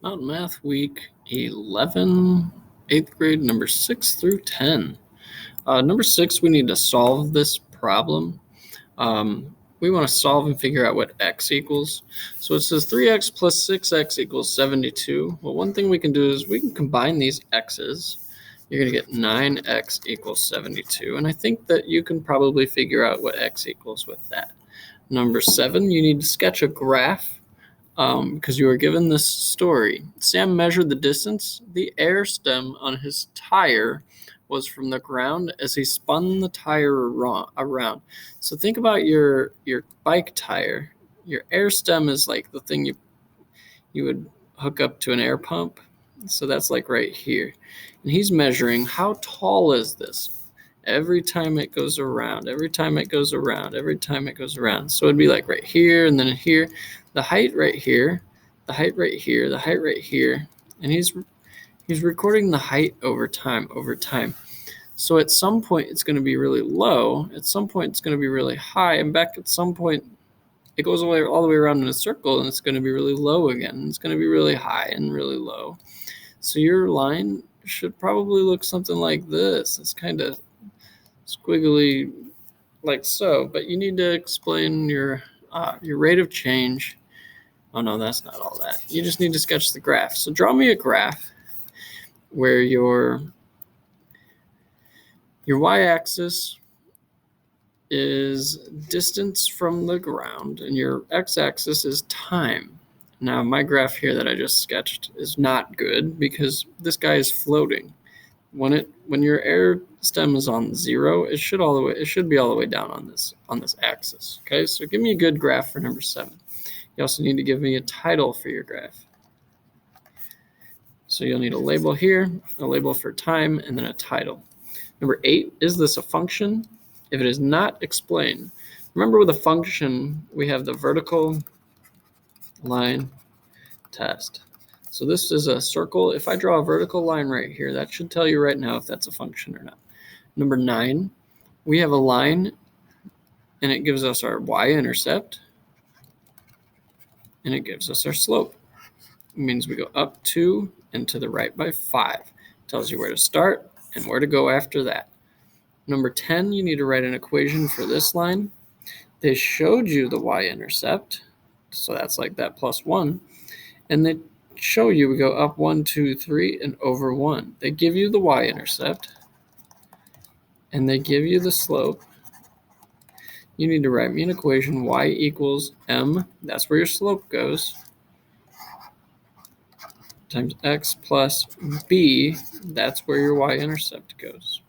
Mountain Math Week 11, 8th grade, number 6 through 10. Number 6, we need to solve this problem. We want to solve and figure out what x equals. So it says 3x plus 6x equals 72. Well, one thing we can do is we can combine these x's. You're going to get 9x equals 72. And I think that you can probably figure out what x equals with that. Number 7, you need to sketch a graph. Because you were given this story. Sam measured the distance the air stem on his tire was from the ground as he spun the tire around. So think about your bike tire. Your air stem is like the thing you would hook up to an air pump. So that's like right here. And he's measuring how tall is this? Every time it goes around, every time it goes around, every time it goes around. So it'd be like right here and then here, the height right here, the height right here, the height right here. And he's recording the height over time. So at some point it's going to be really low, at some point it's going to be really high, and back at some point it goes all the way around in a circle and it's going to be really low again. It's going to be really high and really low. So your line should probably look something like this. It's kind of squiggly like so, but you need to explain your rate of change. Oh no, that's not all that. You just need to sketch the graph. So draw me a graph where your y-axis is distance from the ground and your x-axis is time. Now my graph here that I just sketched is not good because this guy is floating. When your air stem is on 0, it should be all the way down on this axis. Okay, so give me a good graph for number 7. You also need to give me a title for your graph. So you'll need a label here, a label for time, and then a title. Number 8, is this a function? If it is not, explain. Remember with a function, we have the vertical line test. So this is a circle. If I draw a vertical line right here, that should tell you right now if that's a function or not. Number 9, we have a line and it gives us our y-intercept and it gives us our slope. It means we go up 2 and to the right by 5. It tells you where to start and where to go after that. Number 10, you need to write an equation for this line. They showed you the y-intercept, so that's like that plus 1, and they show you we go up 1, 2, 3, and over 1. They give you the y-intercept, and they give you the slope. You need to write me an equation, y equals m, that's where your slope goes, times x plus b, that's where your y-intercept goes.